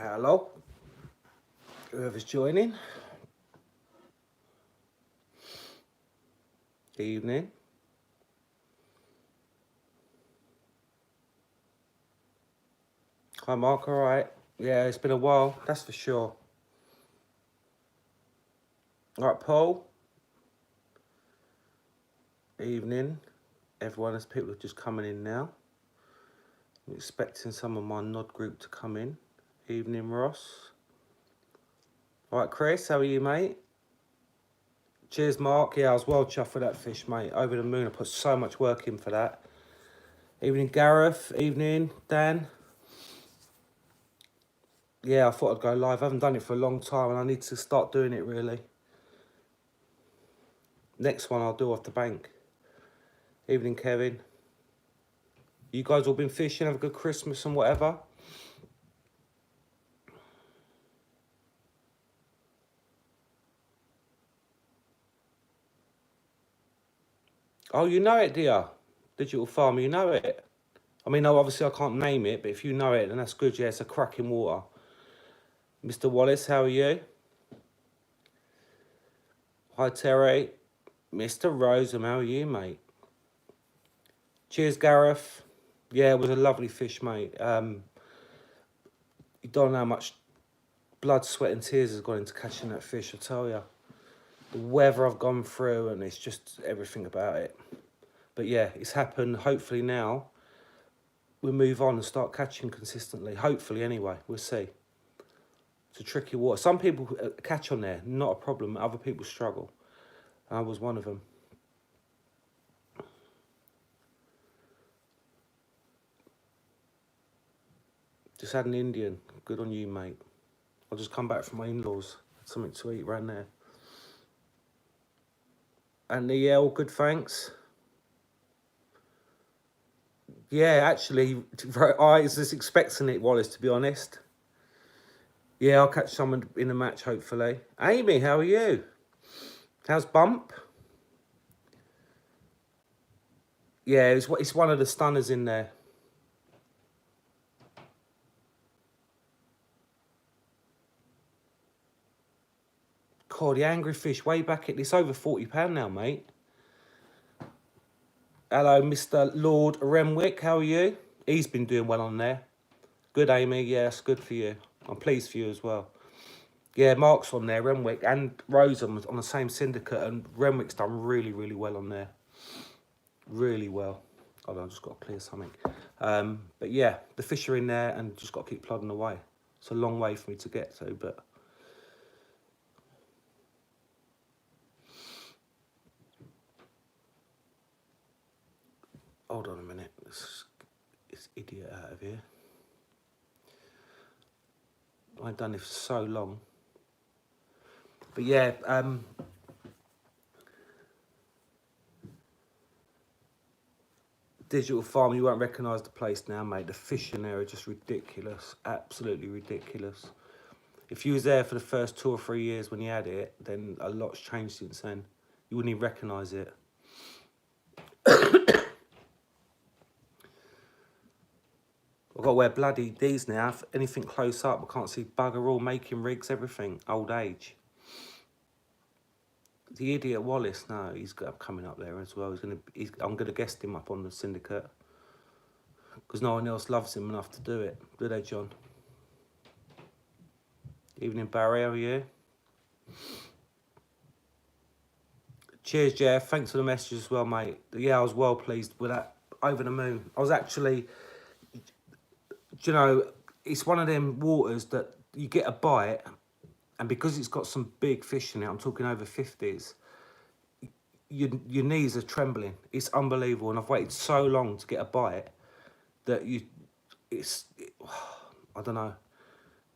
Hello, whoever's joining. Evening. Hi Mark, alright? Yeah, it's been a while, that's for sure. Alright, Paul. Evening. Everyone, as people are just coming in now. I'm expecting some of my nod group to come in. Evening, Ross. Alright, Chris, how are you, mate? Cheers, Mark. Yeah, I was well chuffed for that fish, mate. Over the moon. I put so much work in for that. Evening, Gareth. Evening, Dan. Yeah, I thought I'd go live. I haven't done it for a long time and I need to start doing it, really. Next one I'll do off the bank. Evening, Kevin. You guys all been fishing? Have a good Christmas and whatever? Oh, you know it, dear. Digital Farmer, you know it. I mean, no, obviously I can't name it, but if you know it, then that's good. Yeah, it's a cracking water. Mr. Wallace, how are you? Hi, Terry. Mr. Roseham, how are you, mate? Cheers, Gareth. Yeah, it was a lovely fish, mate. You don't know how much blood, sweat and tears has gone into catching that fish, I tell you. The weather I've gone through and it's just everything about it. But yeah, it's happened. Hopefully now we'll move on and start catching consistently. Hopefully anyway, we'll see. It's a tricky water. Some people catch on there, not a problem. Other people struggle. I was one of them. Just had an Indian. Good on you, mate. I'll just come back from my in-laws. Had something to eat right there. And yeah, all good, thanks. Yeah, actually, I was just expecting it, Wallace, to be honest. Yeah, I'll catch someone in the match, hopefully. Amy, how are you? How's Bump? Yeah, it's one of the stunners in there. God, the angry fish way back at it's over £40 now, mate. Hello, Mr. Lord Renwick. How are you? He's been doing well on there. Good, Amy. Yes, good for you. I'm pleased for you as well. Yeah, Mark's on there, Renwick, and Rosen was on the same syndicate, and Renwick's done really, really well on there. Really well. Hold on, I've just got to clear something. But yeah, the fish are in there, and just got to keep plodding away. It's a long way for me to get to, but... Hold on a minute. Let's get this idiot out of here. I've done this for so long. But yeah, Digital Farm, you won't recognise the place now, mate. The fish in there are just ridiculous. Absolutely ridiculous. If you was there for the first 2 or 3 years when you had it, then a lot's changed since then. You wouldn't even recognise it. I've got to wear bloody these now. If anything close up, I can't see bugger all, making rigs, everything. Old age. The idiot Wallace, no, he's coming up there as well. I'm going to guest him up on the syndicate. Because no one else loves him enough to do it. Do they, John? Evening, Barry, how are you? Cheers, Jeff. Thanks for the message as well, mate. Yeah, I was well pleased with that. Over the moon. I was actually... You know, it's one of them waters that you get a bite, and because it's got some big fish in it, I'm talking over 50s, your knees are trembling. It's unbelievable, and I've waited so long to get a bite that I don't know.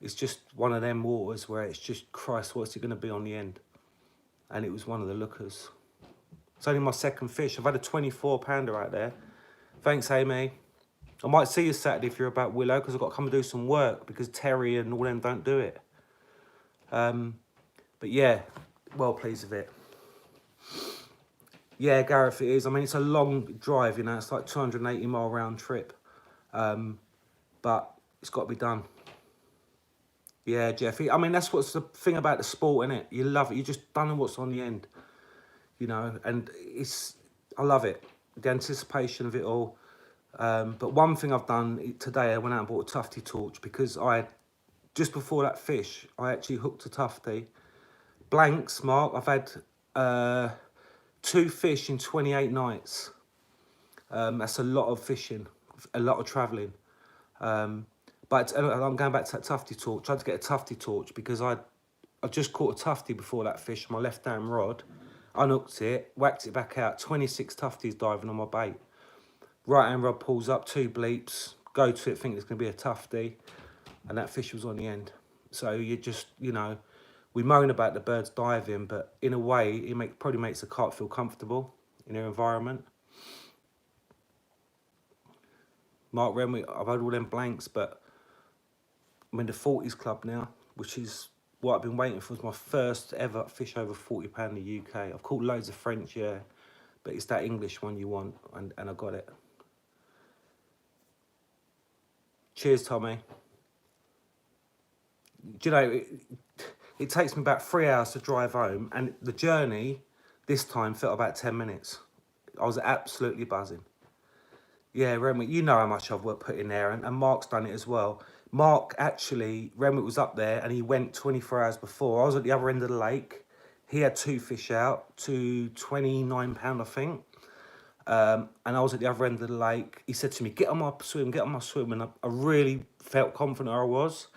It's just one of them waters where it's just, Christ, what's it going to be on the end? And it was one of the lookers. It's only my second fish. I've had a 24-pounder out there. Thanks, Amy. I might see you Saturday if you're about Willow, because I've got to come and do some work because Terry and all them don't do it. But yeah, well pleased with it. Yeah, Gareth, it is. I mean, it's a long drive, you know. It's like 280-mile round trip. But it's got to be done. Yeah, Jeffy. I mean, that's what's the thing about the sport, innit? You love it. You just don't know what's on the end, you know, and I love it. The anticipation of it all. But one thing I've done today, I went out and bought a tufty torch because just before that fish, I actually hooked a tufty. Blanks, Mark. I've had 2 fish in 28 nights. That's a lot of fishing, a lot of travelling. But I'm going back to that tufty torch. Tried to get a tufty torch because I just caught a tufty before that fish on my left hand rod. Unhooked it, whacked it back out. 26 tufties diving on my bait. Right hand rod pulls up, 2 bleeps. Go to it, think it's going to be a tufty, and that fish was on the end. So you just, you know, we moan about the birds diving, but in a way, it probably makes the carp feel comfortable in their environment. Mark Renwick, I've had all them blanks, but I'm in the 40s club now, which is what I've been waiting for. It's my first ever fish over £40 in the UK. I've caught loads of French, yeah, but it's that English one you want, and I got it. Cheers, Tommy. Do you know, it takes me about 3 hours to drive home, and the journey this time felt about 10 minutes. I was absolutely buzzing. Yeah, Renwick, you know how much I've put in there, and Mark's done it as well. Mark, actually, Renwick was up there, and he went 24 hours before. I was at the other end of the lake. He had 2 fish out to £29, I think. And I was at the other end of the lake. He said to me, get on my swim, get on my swim. And I really felt confident I was.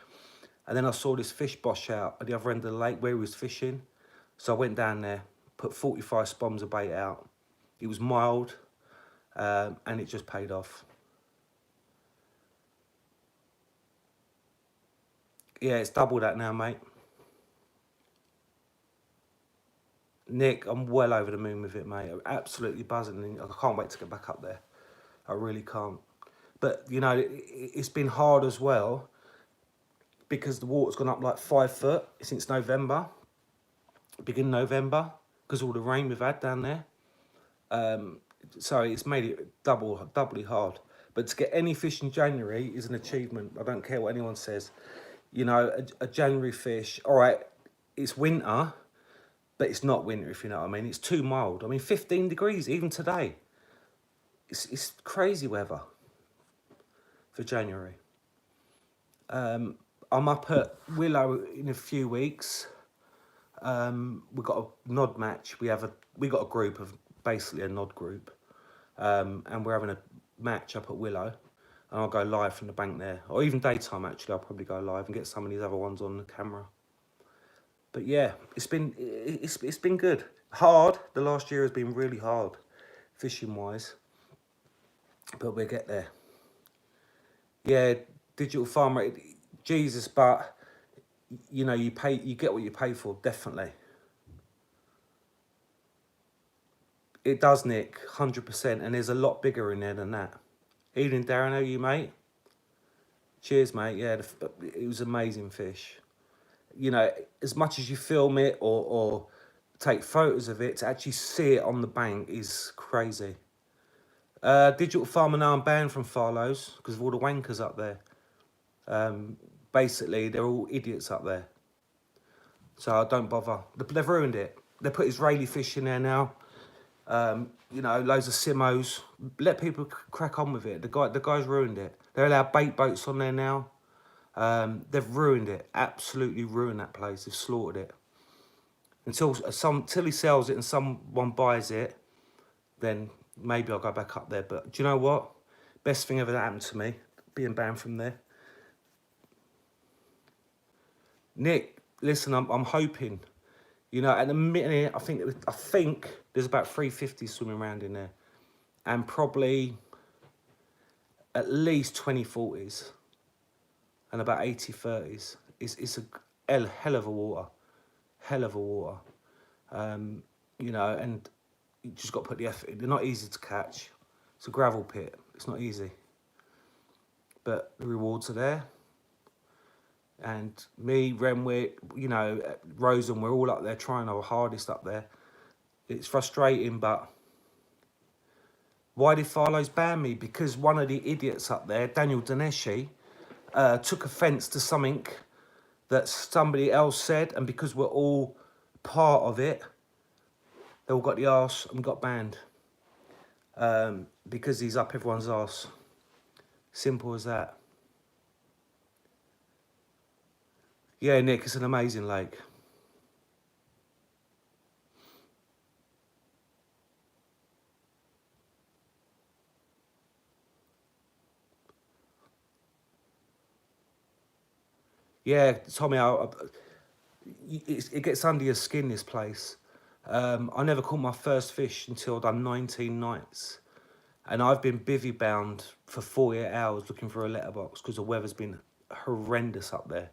And then I saw this fish bosh out at the other end of the lake where he was fishing. So I went down there, put 45 spoms of bait out. It was mild, and it just paid off. Yeah, it's double that now, mate. Nick, I'm well over the moon with it, mate. I'm absolutely buzzing. I can't wait to get back up there. I really can't. But, you know, it's been hard as well because the water's gone up like 5 foot since November, beginning November, because all the rain we've had down there. So it's made it doubly hard. But to get any fish in January is an achievement. I don't care what anyone says. You know, a January fish, all right, it's winter, but it's not winter, if you know what I mean. It's too mild. I mean, 15 degrees, even today. It's crazy weather for January. I'm up at Willow in a few weeks. We've got a nod match. We got a group of basically a nod group, and we're having a match up at Willow, and I'll go live from the bank there, or even daytime. Actually, I'll probably go live and get some of these other ones on the camera. But yeah, it's been good. Hard. The last year has been really hard, fishing wise, but we'll get there. Yeah, digital farmer, Jesus, but you know, you get what you pay for, definitely. It does, Nick, 100%, and there's a lot bigger in there than that. Evening, Darren, how are you, mate? Cheers, mate. Yeah, it was amazing fish. You know, as much as you film it or take photos of it, to actually see it on the bank is crazy. Digital farmer now, I'm banned from Farlow's because of all the wankers up there. Basically, they're all idiots up there. So I don't bother. They've ruined it. They put Israeli fish in there now. You know, loads of Simos. Let people crack on with it. The guy's ruined it. They're allowed bait boats on there now. They've ruined it. Absolutely ruined that place. They've slaughtered it. Until he sells it and someone buys it, then maybe I'll go back up there. But do you know what? Best thing ever that happened to me, being banned from there. Nick, listen, I'm hoping. You know, at the minute, I think there's about 350 swimming around in there, and probably at least 20 40s and about 80 30s. It's a hell of a water, you know, and you just got to put the effort in. They're not easy to catch. It's a gravel pit. It's not easy, but the rewards are there. And me, Renwick, you know, Rosen, we're all up there trying our hardest up there. It's frustrating, but why did Farlow's ban me? Because one of the idiots up there, Daniel Dineshi, took offence to something that somebody else said, and because we're all part of it, they all got the arse and got banned. Because he's up everyone's arse. Simple as that. Yeah, Nick, it's an amazing lake. Yeah, Tommy, it gets under your skin, this place. I never caught my first fish until I'd done 19 nights. And I've been bivvy bound for 48 hours looking for a letterbox because the weather's been horrendous up there.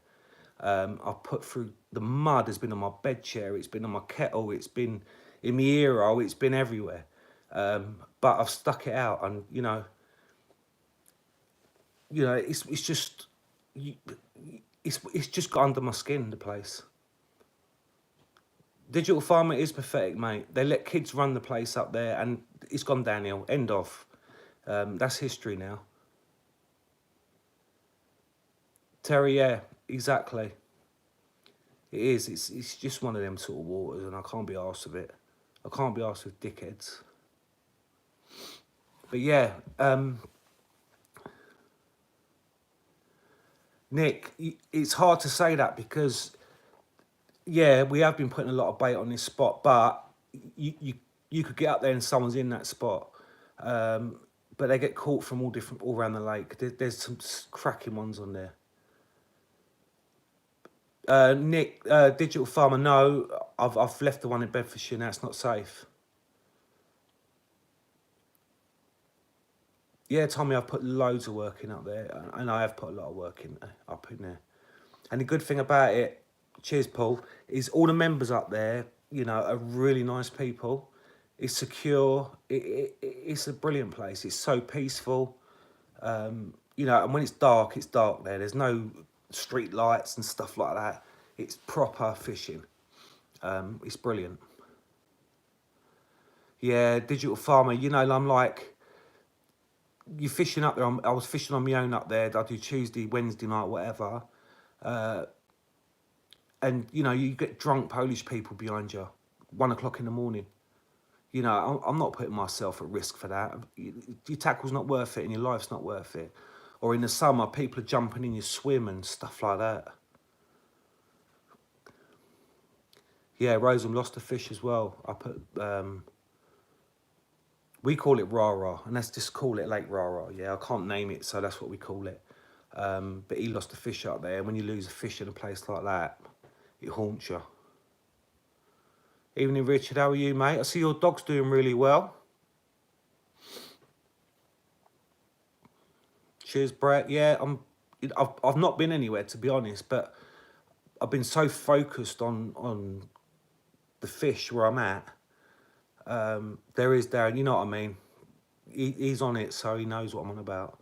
I've put through the mud, has been on my bed chair, it's been on my kettle, it's been in my ear hole, it's been everywhere. But I've stuck it out, and it's just it's just got under my skin, the place. Digital Farmer is pathetic, mate. They let kids run the place up there, and it's gone downhill. End of. That's history now. Terry, yeah, exactly. It is. It's just one of them sort of waters, and I can't be arsed with it. I can't be arsed with dickheads. But yeah, Nick, it's hard to say that because, yeah, we have been putting a lot of bait on this spot, but you could get up there and someone's in that spot. But they get caught from all around the lake. There's some cracking ones on there. Nick, Digital Farmer, no, I've left the one in Bedfordshire now. It's not safe. Yeah, Tommy, I've put loads of work in up there, and I have put a lot of work in up in there. And the good thing about it, cheers, Paul, is all the members up there, are really nice people. It's secure. It's a brilliant place. It's so peaceful. And when it's dark there. There's no street lights and stuff like that. It's proper fishing. It's brilliant. Yeah, Digital Farmer, I'm like, you're fishing up there. I was fishing on my own up there. I do Tuesday, Wednesday night, whatever. And, you get drunk Polish people behind you, 1 o'clock in the morning. I'm not putting myself at risk for that. Your tackle's not worth it and your life's not worth it. Or in the summer, people are jumping in your swim and stuff like that. Yeah, Roseham lost a fish as well. I put, we call it Rara, and let's just call it Lake Rara. Yeah, I can't name it, so that's what we call it. But he lost a fish up there. And when you lose a fish in a place like that, it haunts you. Evening, Richard. How are you, mate? I see your dog's doing really well. Cheers, Brett. Yeah, I've not been anywhere, to be honest, but I've been so focused on the fish where I'm at. There is Darren, you know what I mean? He's on it, so he knows what I'm on about.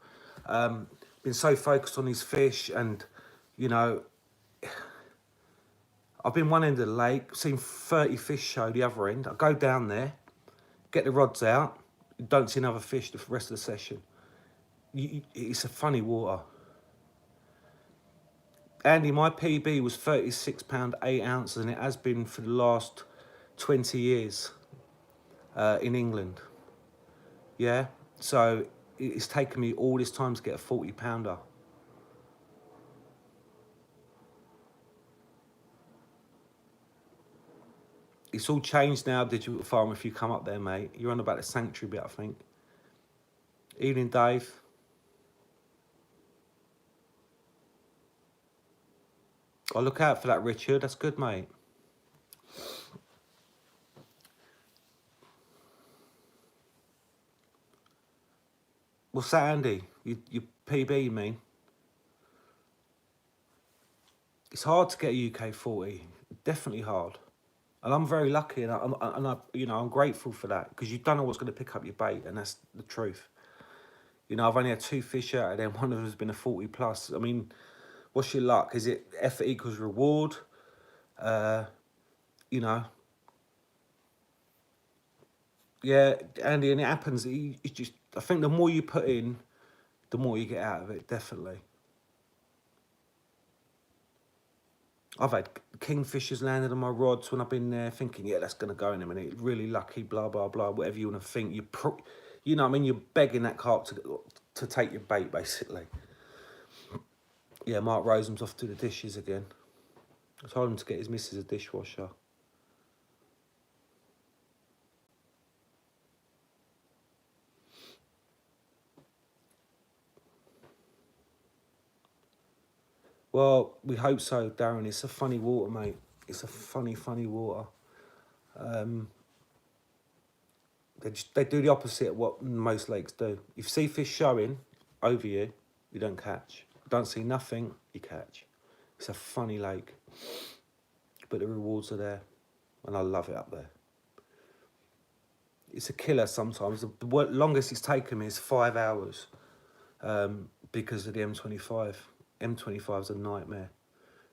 Been so focused on his fish, and I've been one end of the lake, seen 30 fish show the other end. I go down there, get the rods out, don't see another fish the rest of the session. It's a funny water. Andy, my PB was £36, 8 ounces, and it has been for the last 20 years in England. Yeah, so it's taken me all this time to get a 40-pounder. It's all changed now, Digital Farm, if you come up there, mate. You're on about the sanctuary bit, I think. Evening, Dave. I'll look out for that, Richard. That's good, mate. What's that, Andy? You PB, you mean? It's hard to get a UK 40. Definitely hard. And I'm very lucky, and I'm grateful for that, because you don't know what's going to pick up your bait, and that's the truth. I've only had 2 fish out of them. One of them has been a 40 plus. I mean, what's your luck? Is it effort equals reward? Yeah, Andy, and it happens. It's just, I think the more you put in, the more you get out of it, definitely. I've had kingfishers landed on my rods when I've been there, thinking, yeah, that's gonna go in a minute. Really lucky, blah blah blah. Whatever you want to think, you know what I mean. You're begging that carp to take your bait, basically. Yeah, Mark Rosam's off to the dishes again. I told him to get his missus a dishwasher. Well, we hope so, Darren. It's a funny water, mate. It's a funny water. They do the opposite of what most lakes do. If you see fish showing over you, you don't catch. Don't see nothing, you catch. It's a funny lake, but the rewards are there, and I love it up there. It's a killer sometimes. The longest it's taken me is 5 hours because of the M25. M25 is a nightmare.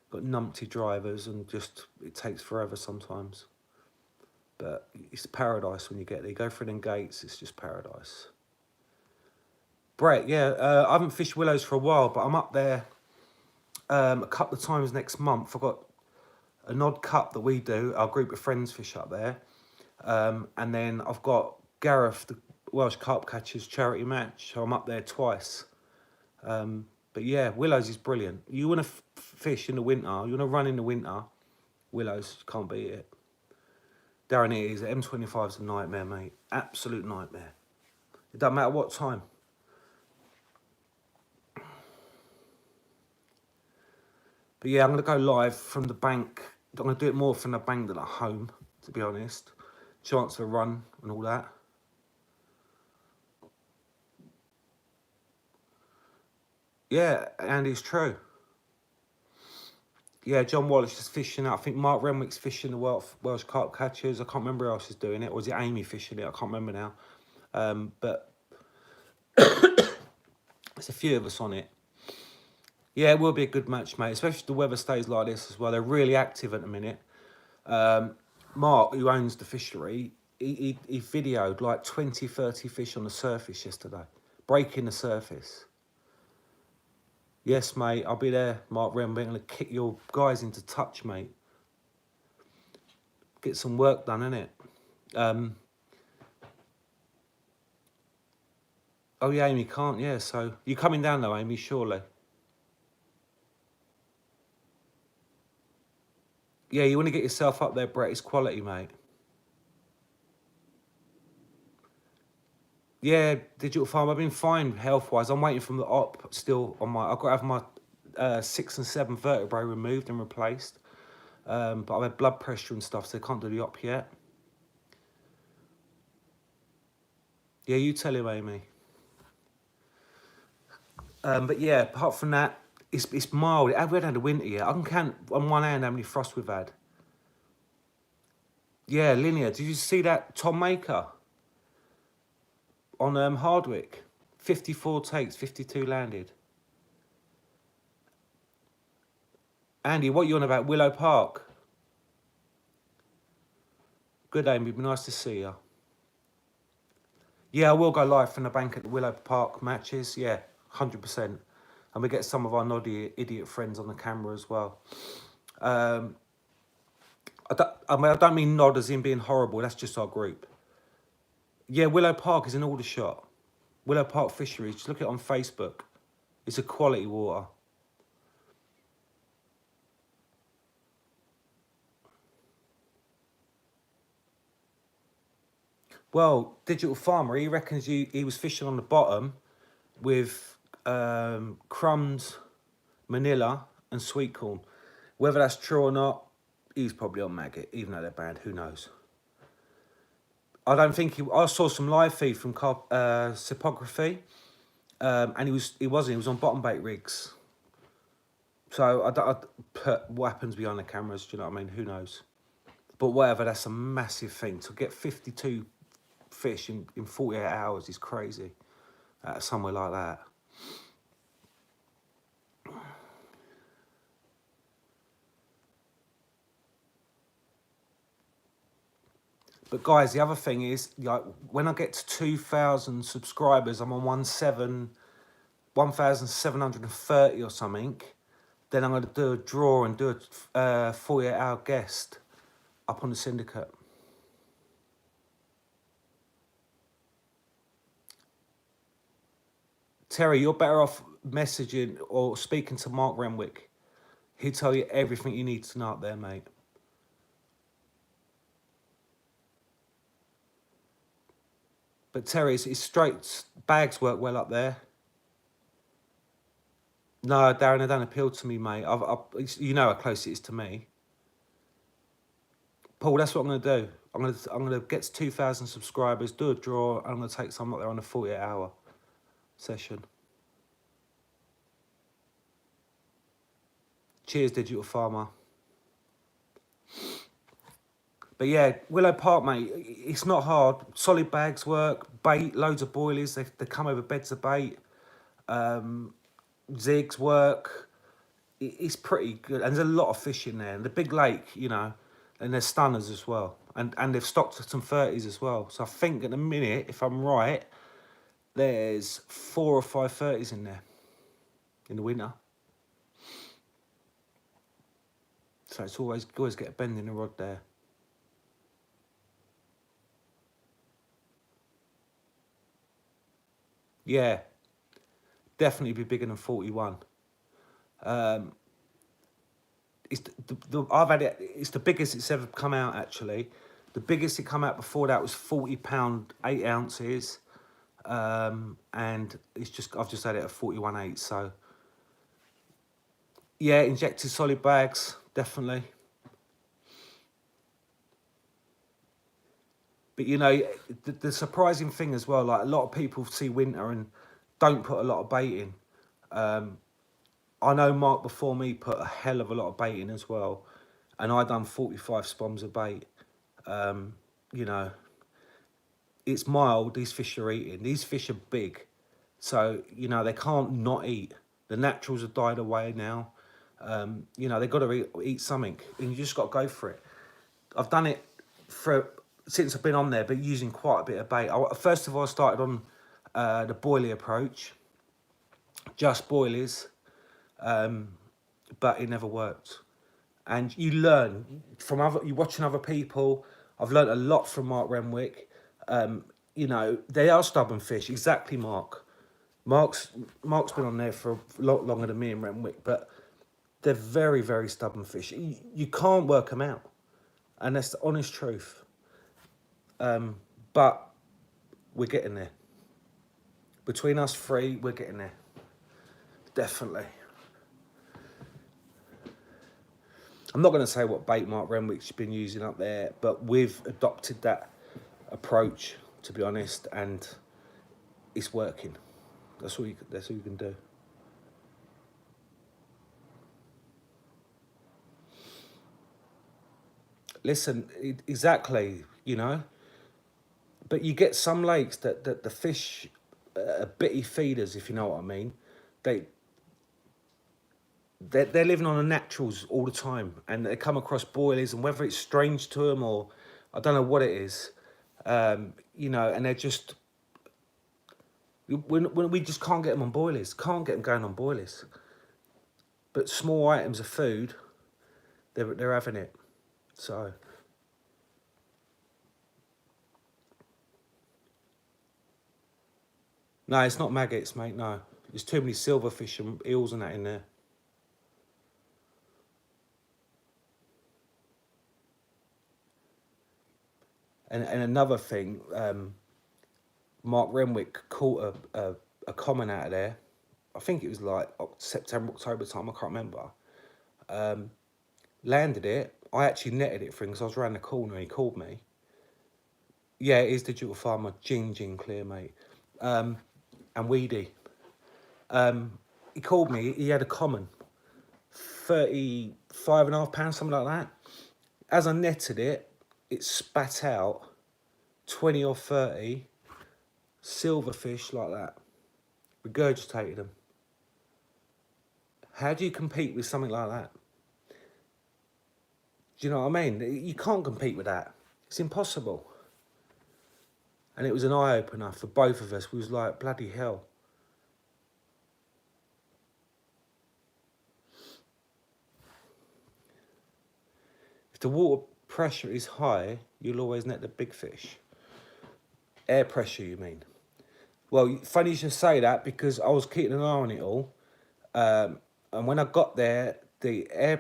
Got numpty drivers and just, it takes forever sometimes. But it's paradise when you get there. You go through them gates, it's just paradise. Brett, yeah, I haven't fished willows for a while, but I'm up there a couple of times next month. I've got an odd cup that we do, our group of friends fish up there. And then I've got Gareth, the Welsh Carp Catchers charity match, so I'm up there twice. But yeah, willows is brilliant. You want to fish in the winter, you want to run in the winter, willows, can't beat it. Darren, it is. M25 is a nightmare, mate. Absolute nightmare. It doesn't matter what time. But yeah, I'm going to go live from the bank. I'm going to do it more from the bank than at home, to be honest. Chance of a run and all that. Yeah, and it's true. Yeah, John Wallace is fishing out. I think Mark Renwick's fishing the Welsh Carp Catchers. I can't remember who else is doing it. Or is it Amy fishing it? I can't remember now. But there's a few of us on it. Yeah, it will be a good match, mate. Especially if the weather stays like this as well. They're really active at the minute. Mark, who owns the fishery, he videoed like 20, 30 fish on the surface yesterday. Breaking the surface. Yes, mate, I'll be there, Mark Renwick. I'm going to kick your guys into touch, mate. Get some work done, innit? Oh, yeah, Amy can't, yeah. So, you're coming down, though, Amy, surely. Yeah, you want to get yourself up there, Brett. It's quality, mate. Yeah, Digital Farm. I've been fine health-wise. I'm waiting from the op still on my... I've got to have my 6 and 7 vertebrae removed and replaced. But I've had blood pressure and stuff, so they can't do the op yet. Yeah, you tell him, Amy. But yeah, apart from that, it's mild. We haven't had a winter yet. I can count on one hand how many frosts we've had. Yeah, Linear. Did you see that Tom Maker on Hardwick? 54 takes, 52 landed. Andy, what are you on about? Willow Park? Good, Amy. It'd be nice to see you. Yeah, I will go live from the bank at the Willow Park matches. Yeah, 100%. And we get some of our noddy idiot friends on the camera as well. I don't mean nod as in being horrible. That's just our group. Yeah, Willow Park is in Aldershot. Willow Park Fisheries. Just look at it on Facebook. It's a quality water. Well, Digital Farmer, he reckons he was fishing on the bottom with crumbs, manila, and sweet corn. Whether that's true or not, he's probably on maggot, even though they're banned. Who knows? I don't think I saw some live feed from Sipography, and he was on bottom bait rigs. So I put what happens behind the cameras. Do you know what I mean? Who knows? But whatever, that's a massive thing. To get 52 fish in 48 hours is crazy. Somewhere like that. But guys, the other thing is, like, when I get to 2,000 subscribers, I'm on 1,730 or something. Then I'm going to do a draw and do a 48-hour guest up on the syndicate. Terry, you're better off messaging or speaking to Mark Renwick. He'll tell you everything you need to know up there, mate. But Terry, it's straight. Bags work well up there. No, Darren, they don't appeal to me, mate. You know how close it is to me. Paul, that's what I'm going to do. I'm gonna get to 2,000 subscribers, do a draw, and I'm going to take some up there on a 48-hour session. Cheers, Digital Farmer. But yeah, Willow Park, mate, it's not hard. Solid bags work, bait, loads of boilies. They come over beds of bait. Zigs work. It's pretty good. And there's a lot of fish in there. And the big lake, you know, and there's stunners as well. And they've stocked some 30s as well. So I think at the minute, if I'm right, there's 4 or 5 30s in there in the winter. So it's always get a bend in the rod there. Yeah, definitely be bigger than 41. It's I've had it. It's the biggest it's ever come out. Actually, the biggest it come out before that was 40 pound 8 ounces, and I've just had it at 41.8. So yeah, injected solid bags definitely. But you know, the surprising thing as well, like a lot of people see winter and don't put a lot of bait in. I know Mark before me put a hell of a lot of bait in as well, and I done 45 spoms of bait. You know, it's mild. These fish are eating. These fish are big, so you know they can't not eat. The naturals have died away now. You know, they've got to eat something, and you just got to go for it. I've done it since I've been on there, but using quite a bit of bait. First of all, I started on the boilie approach, just boilies, but it never worked. And you learn from you watching other people. I've learned a lot from Mark Renwick. You know, they are stubborn fish. Exactly, Mark. Mark's been on there for a lot longer than me and Renwick, but they're very, very stubborn fish. You can't work them out, and that's the honest truth. But we're getting there. Between us three, we're getting there. Definitely. I'm not going to say what bait Mark Renwick's been using up there, but we've adopted that approach, to be honest, and it's working. That's all you can do. Listen, exactly, you know. But you get some lakes that the fish are bitty feeders, if you know what I mean. They're living on the naturals all the time, and they come across boilies, and whether it's strange to them or I don't know what it is, you know, and they're just when we just can't get them on boilies, can't get them going on boilies. But small items of food, they're having it. So no, it's not maggots, mate. No, there's too many silverfish and eels and that in there. And another thing, Mark Renwick caught a common out of there. I think it was like September, October time. I can't remember. Landed it. I actually netted it for him because I was around the corner. He called me. Yeah, it is Digital Farmer. Jing clear, mate. And weedy. He called me. He had a common, 35.5 pounds, something like that. As I netted it, it spat out 20 or 30 silverfish like that. Regurgitated them. How do you compete with something like that? Do you know what I mean? You can't compete with that. It's impossible. And it was an eye-opener for both of us. We was like, bloody hell. the water pressure is high, you'll always net the big fish. Air pressure, you mean? Well, funny you should say that, because I was keeping an eye on it all. And when I got there, the air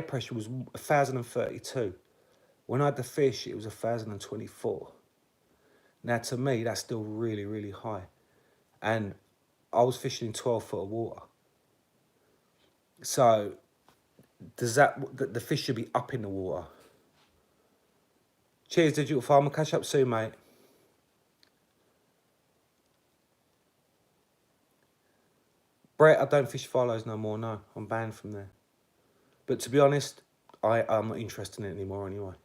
pressure was 1,032. When I had the fish, it was 1,024. Now, to me, that's still really, really high. And I was fishing in 12 foot of water. So, does that, the fish should be up in the water. Cheers, Digital Farmer. Catch up soon, mate. Brett, I don't fish Farlows no more, no. I'm banned from there. But to be honest, I'm not interested in it anymore anyway.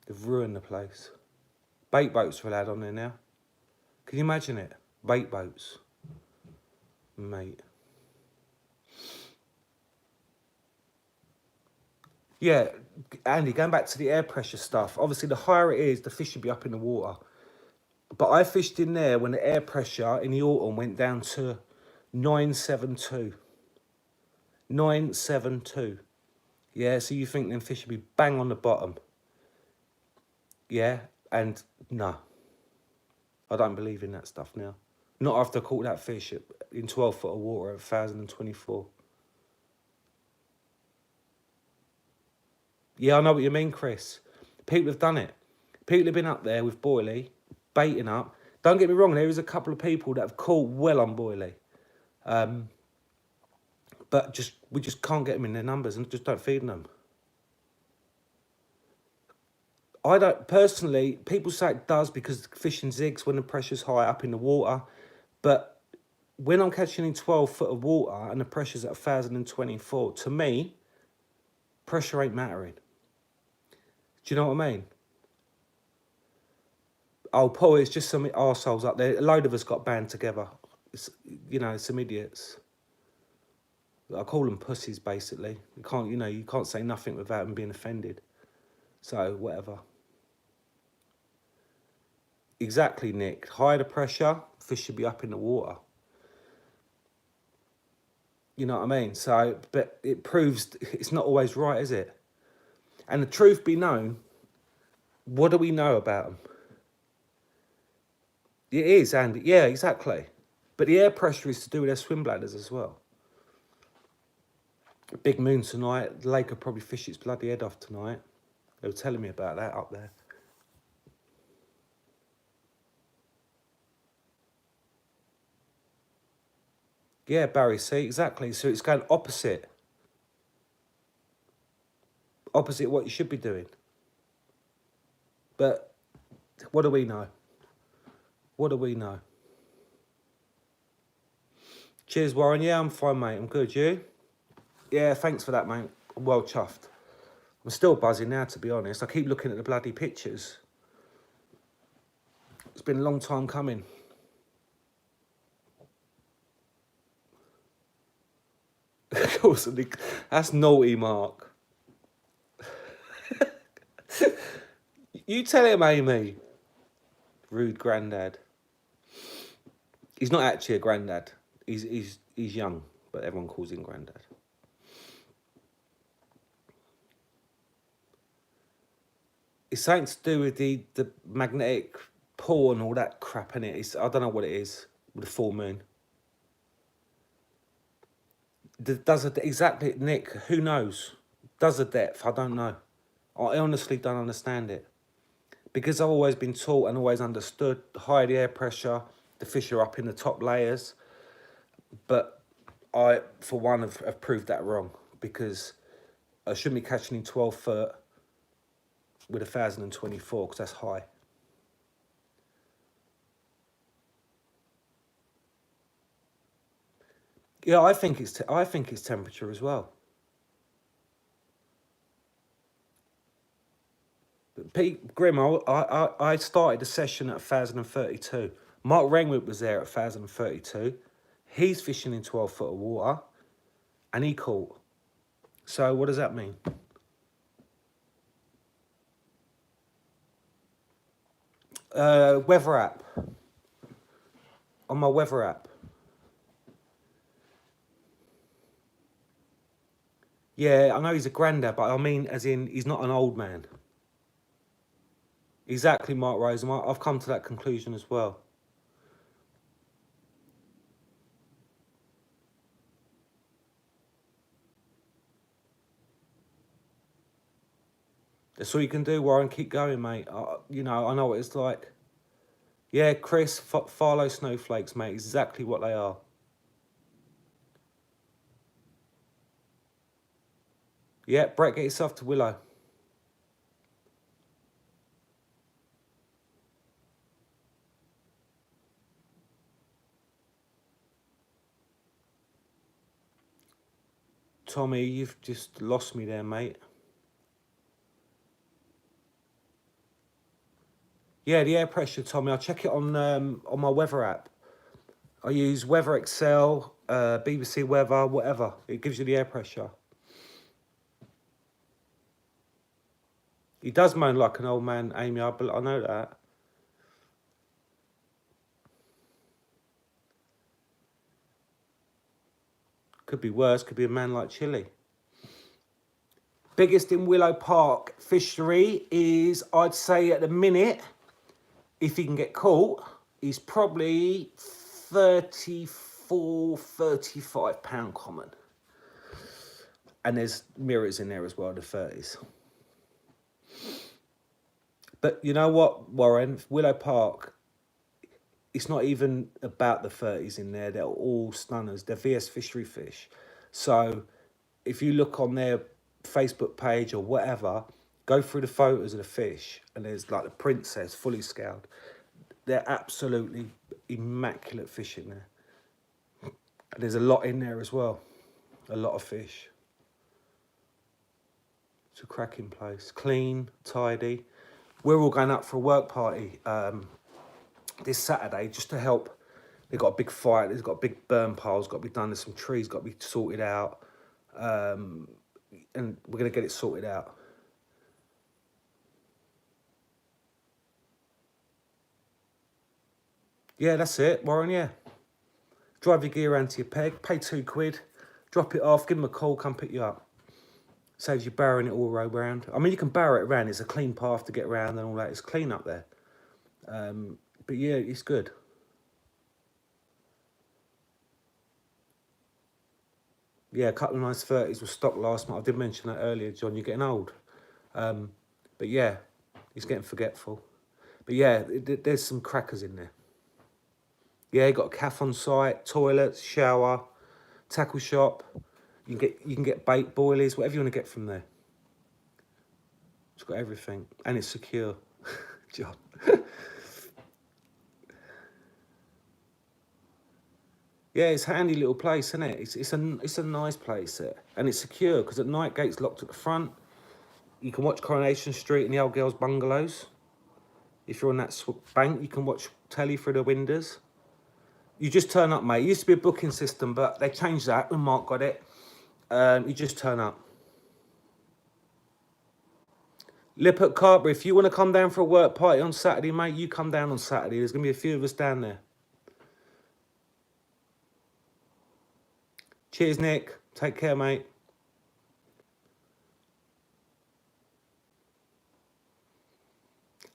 They've ruined the place. Bait boats are allowed on there now. Can you imagine it? Bait boats. Mate. Yeah, Andy, going back to the air pressure stuff, obviously the higher it is, the fish should be up in the water. But I fished in there when the air pressure in the autumn went down to 972. 972. Yeah, so you think them fish should be bang on the bottom. Yeah, and no. I don't believe in that stuff now. Not after I caught that fish in 12 foot of water at 1,024. Yeah, I know what you mean, Chris. People have done it. People have been up there with boilie, baiting up. Don't get me wrong, there is a couple of people that have caught well on boilie. But we just can't get them in their numbers and just don't feed them. I don't, personally, people say it does because fishing zigs when the pressure's high up in the water. But when I'm catching in 12 foot of water and the pressure's at 1,024, to me, pressure ain't mattering. Do you know what I mean? Oh, Paul, it's just some arseholes up there. A load of us got band together. It's, you know, some idiots. I call them pussies, basically. You can't say nothing without them being offended. So, whatever. Exactly, Nick. Higher the pressure, fish should be up in the water. You know what I mean? So, but it proves it's not always right, is it? And the truth be known, what do we know about them? It is, Andy. Yeah, exactly. But the air pressure is to do with their swim bladders as well. Big moon tonight. The lake will probably fish its bloody head off tonight. They were telling me about that up there. Yeah, Barry, see, exactly. So it's going opposite. Opposite what you should be doing. But what do we know? What do we know? Cheers, Warren. Yeah, I'm fine, mate. I'm good. You? Yeah, thanks for that, mate. I'm well chuffed. I'm still buzzing now, to be honest. I keep looking at the bloody pictures. It's been a long time coming. Of course, that's naughty, Mark. You tell him, Amy. Rude granddad. He's not actually a granddad. He's young, but everyone calls him granddad. It's something to do with the magnetic pull and all that crap in it. I don't know what it is with the full moon. Does it exactly, Nick? Who knows? Does the depth? I don't know. I honestly don't understand it. Because I've always been taught and always understood, the higher the air pressure, the fish are up in the top layers. But I, for one, have proved that wrong, because I shouldn't be catching in 12 foot with 1,024, because that's high. Yeah, I think it's temperature as well. Pete Grimm, I started the session at 1,032. Mark Rangwood was there at 1,032. He's fishing in 12 foot of water, and he caught. So what does that mean? Weather app. On my weather app. Yeah, I know he's a granddad, but I mean, as in, he's not an old man. Exactly, Mark Rose. I've come to that conclusion as well. That's all you can do, Warren. Keep going, mate. You know, I know what it's like. Yeah, Chris, Farlow snowflakes, mate. Exactly what they are. Yeah, Brett, get yourself to Willow. Tommy, you've just lost me there, mate. Yeah, the air pressure, Tommy. I'll check it on my weather app. I use Weather Excel, BBC Weather, whatever. It gives you the air pressure. He does moan like an old man, Amy. I know that. Could be worse. Could be a man like Chile. Biggest in Willow Park fishery is, I'd say at the minute, if he can get caught, he's probably 34, 35 pound common. And there's mirrors in there as well, the 30s. But you know what, Warren? Willow Park, it's not even about the 30s in there. They're all stunners. They're VS Fishery fish. So if you look on their Facebook page or whatever, go through the photos of the fish, and there's like the princess, fully scaled. They're absolutely immaculate fish in there. And there's a lot in there as well. A lot of fish. It's a cracking place. Clean, tidy. We're all going up for a work party this Saturday just to help. They've got a big fire. There's got a big burn pile's got to be done. There's some trees got to be sorted out. And we're going to get it sorted out. Yeah, that's it, Warren, yeah. Drive your gear around to your peg, pay £2, drop it off, give them a call, come pick you up. Saves you barrowing it all around. I mean, you can barrow it around. It's a clean path to get around and all that. It's clean up there. But yeah, it's good. Yeah, a couple of nice 30s were stocked last month. I did mention that earlier, John. You're getting old. But yeah, he's getting forgetful. But yeah, there's some crackers in there. Yeah, got a cafe on site, toilets, shower, tackle shop. You can get bait boilies, whatever you want to get from there. It's got everything, and it's secure. John. Yeah, it's a handy little place, isn't it? It's a nice place there, and it's secure because at night gates locked at the front. You can watch Coronation Street and the old girls' bungalows. If you're on that bank, you can watch telly through the windows. You just turn up, mate. It used to be a booking system, but they changed that when Mark got it. You just turn up. Lippert Carberry, if you want to come down for a work party on Saturday, mate, you come down on Saturday. There's going to be a few of us down there. Cheers, Nick. Take care, mate.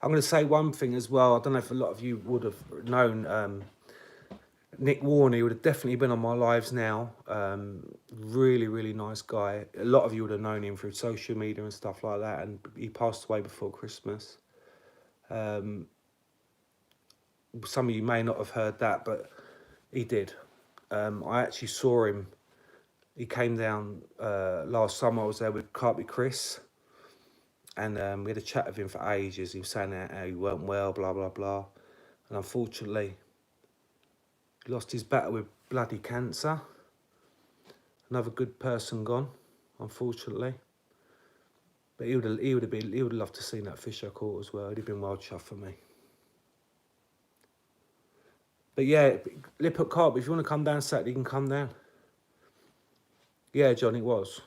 I'm going to say one thing as well. I don't know if a lot of you would have known Nick Warner. He would have definitely been on my lives now. Really, really nice guy. A lot of you would have known him through social media and stuff like that. And he passed away before Christmas. Some of you may not have heard that, but he did. I actually saw him. He came down last summer. I was there with Carpy Chris. And we had a chat with him for ages. He was saying how he weren't well, blah, blah, blah. And unfortunately, he lost his battle with bloody cancer. Another good person gone, unfortunately. But he would have loved to see that fish I caught as well. He'd have been well chuffed for me. But yeah, Lippert Carp, if you want to come down Saturday, you can come down. Yeah, John, it was.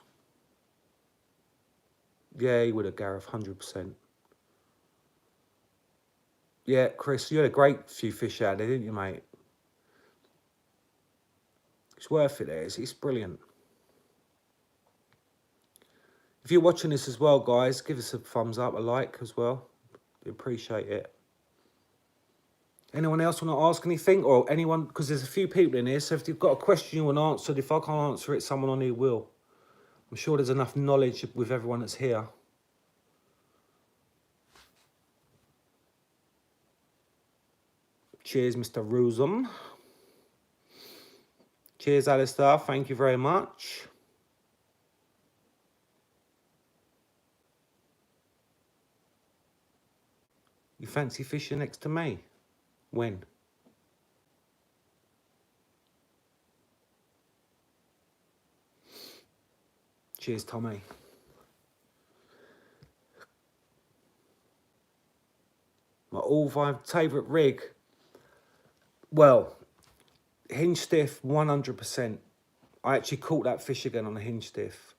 Yeah, he would have, Gareth, 100%. Yeah, Chris, you had a great few fish out there, didn't you, mate? It's worth it there. It's brilliant. If you're watching this as well, guys, give us a thumbs up, a like as well. We appreciate it. Anyone else want to ask anything? Or anyone, because there's a few people in here, so if you've got a question you want answered, if I can't answer it, someone on here will. I'm sure there's enough knowledge with everyone that's here. Cheers, Mr. Rusum. Cheers, Alistair. Thank you very much. You fancy fishing next to me? When? Cheers, Tommy. My all-time favourite rig. Well, hinge stiff, 100%. I actually caught that fish again on a hinge stiff.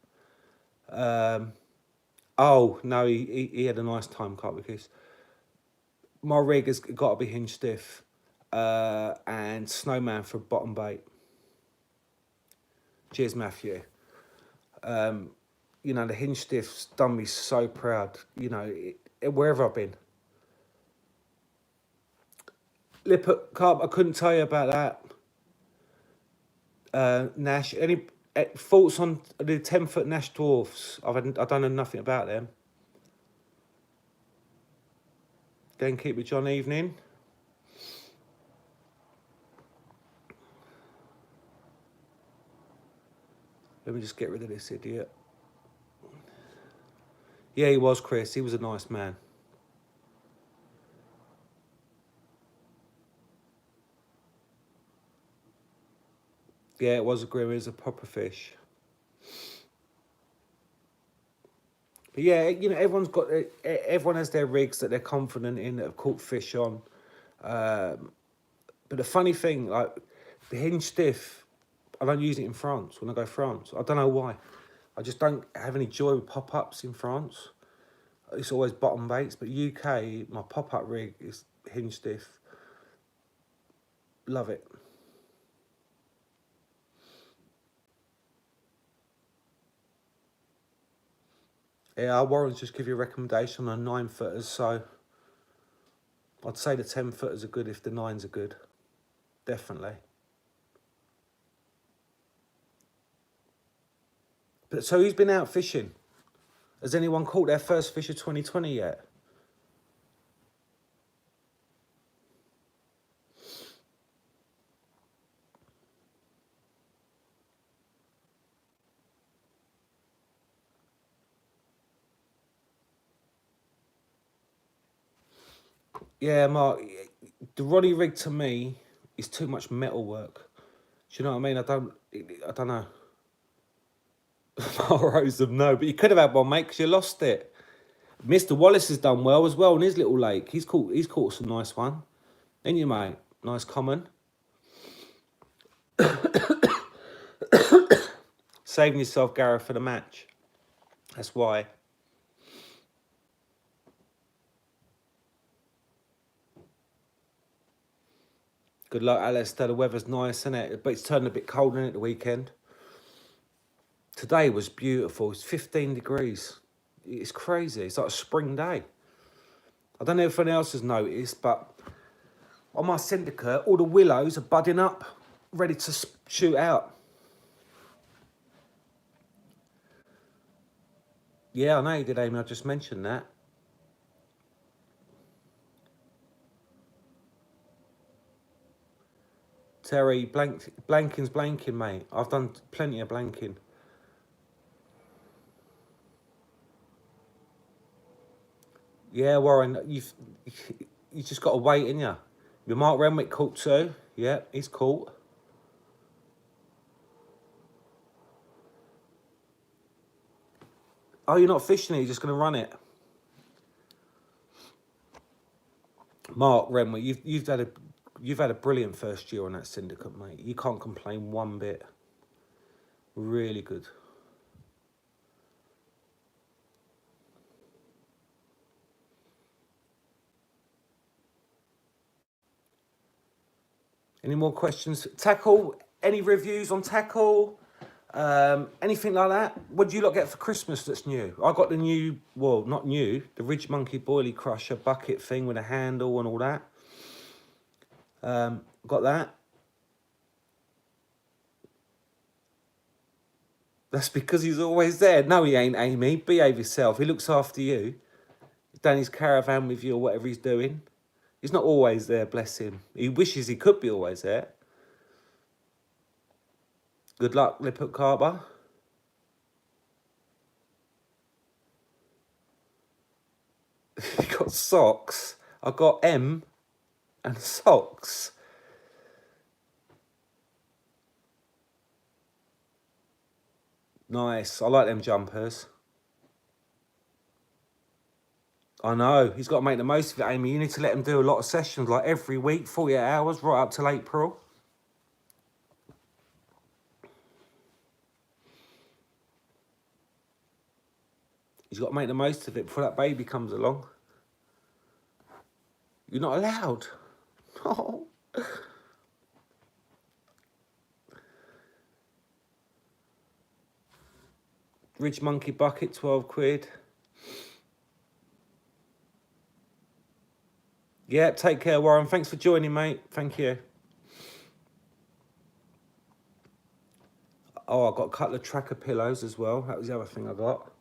Oh, no, he had a nice time carp because my rig has got to be hinge stiff and snowman for bottom bait. Cheers, Matthew. You know, the hinge stiff's done me so proud, you know, wherever I've been. Lippet carp, I couldn't tell you about that. Nash, any thoughts on the 10-foot Nash dwarfs? I don't know nothing about them. Then keep with John Evening. Let me just get rid of this idiot. Yeah, he was, Chris. He was a nice man. Yeah, it was a grim. It was a proper fish. But yeah, you know, everyone has their rigs that they're confident in, that have caught fish on. But the funny thing, like the hinge stiff, I don't use it in France when I go France. I don't know why. I just don't have any joy with pop-ups in France. It's always bottom baits, but UK, my pop-up rig is hinge stiff. Love it. Yeah, Warren's just give you a recommendation on 9-footers, so I'd say the 10-footers are good if the 9s are good. Definitely. But so who's been out fishing? Has anyone caught their first fish of 2020 yet? Yeah, Mark, the Ronnie rig to me is too much metal work. Do you know what I mean? I don't know. Roseham, no, but you could have had one, mate, because you lost it. Mr. Wallace has done well as well in his little lake. He's caught some nice one. Ain't you, mate? Nice common. Saving yourself, Gareth, for the match. That's why. Good luck, Alistair. The weather's nice, isn't it? But it's turned a bit cold, isn't it, the weekend? Today was beautiful. It's 15 degrees. It's crazy. It's like a spring day. I don't know if anyone else has noticed, but on my syndicate, all the willows are budding up, ready to shoot out. Yeah, I know you did, Amy. I just mentioned that. Terry, blanking's blanking, mate. I've done plenty of blanking. Yeah, Warren, you just got to wait, ain't you? Your Mark Renwick caught too. Yeah, he's caught. Oh, you're not fishing it, you're just going to run it. Mark Renwick, you've had a brilliant first year on that syndicate, mate. You can't complain one bit. Really good. Any more questions? Tackle, any reviews on tackle? Anything like that? What do you lot get for Christmas that's new? I got the new, well, not new, the Ridge Monkey Boilie Crusher bucket thing with a handle and all that. Got that. That's because he's always there. No, he ain't, Amy. Behave yourself. He looks after you. He's done his caravan with you or whatever he's doing. He's not always there, bless him. He wishes he could be always there. Good luck, Lippert Carver. He got socks. I got M and socks. Nice. I like them jumpers. I know. He's got to make the most of it, Amy. You need to let him do a lot of sessions, like every week, 48 hours, right up till April. He's got to make the most of it before that baby comes along. You're not allowed. Oh. Ridge Monkey bucket, 12 quid. Yeah, take care, Warren. Thanks for joining, mate. Thank you. Oh, I got a couple of tracker pillows as well. That was the other thing I got.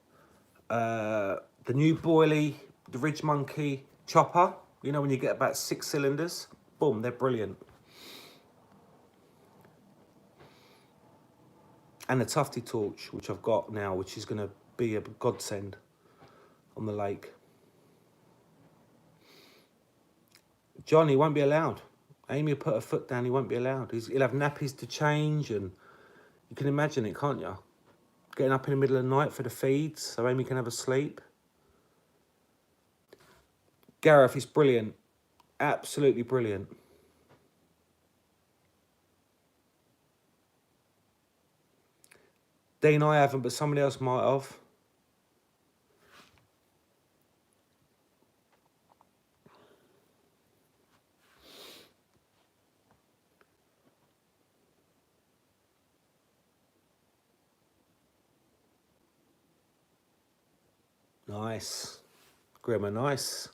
The new Boilie, the Ridge Monkey chopper. You know when you get about 6 cylinders? Boom, they're brilliant. And the Tufty torch, which I've got now, which is going to be a godsend on the lake. John, he won't be allowed. Amy will put her foot down, he won't be allowed. He'll have nappies to change, and you can imagine it, can't you? Getting up in the middle of the night for the feeds so Amy can have a sleep. Gareth is brilliant. Absolutely brilliant. Dean, I haven't, but somebody else might have. Nice. Grimmer, nice.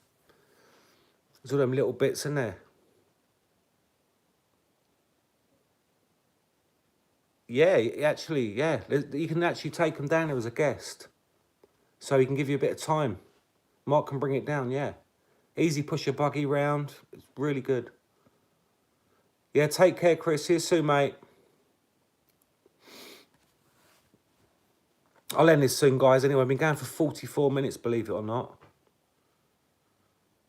There's all them little bits in there. Yeah, actually, yeah. You can actually take them down there as a guest. So he can give you a bit of time. Mark can bring it down, yeah. Easy push your buggy round. It's really good. Yeah, take care, Chris. See you soon, mate. I'll end this soon, guys. Anyway, I've been going for 44 minutes, believe it or not.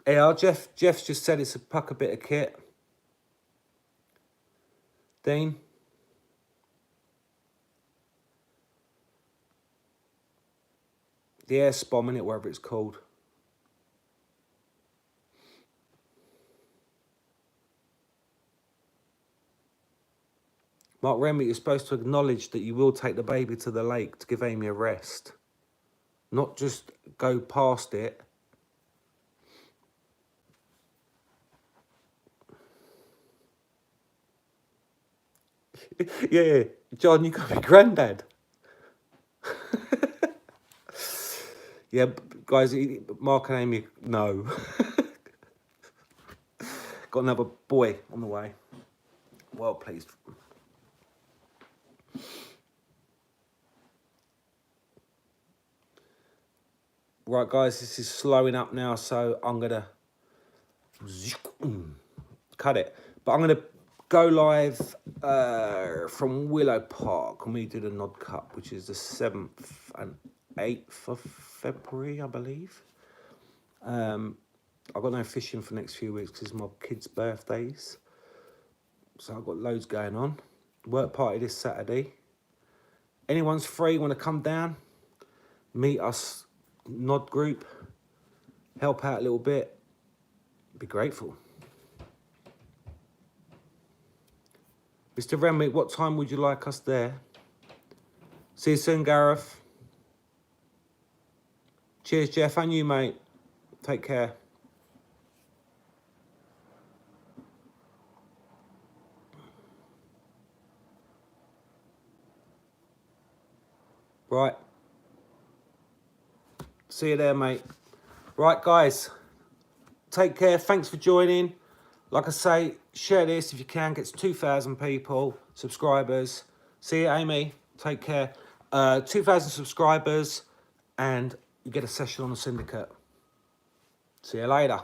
Yeah, Jeff's just said it's a pucker bit of kit. Dean? The air spom, innit, whatever it's called. Mark Remy, you're supposed to acknowledge that you will take the baby to the lake to give Amy a rest. Not just go past it. Yeah, John, you got to be granddad. Yeah, guys, Mark and Amy, no. Got another boy on the way. Well pleased. Right, guys, this is slowing up now, so I'm going to cut it. But I'm going to go live from Willow Park, and we did a Nod Cup, which is the 7th and 8th of February, I believe. I've got no fishing for the next few weeks because it's my kids' birthdays. So I've got loads going on. Work party this Saturday. Anyone's free, want to come down, meet us, Nod group, help out a little bit, be grateful. Mr. Renwick, what time would you like us there? See you soon, Gareth. Cheers, Jeff, and you, mate. Take care. Right. See you there, mate. Right, guys. Take care. Thanks for joining. Like I say, share this if you can. Gets 2,000 people, subscribers. See you, Amy. Take care. 2,000 subscribers, and you get a session on the syndicate. See you later.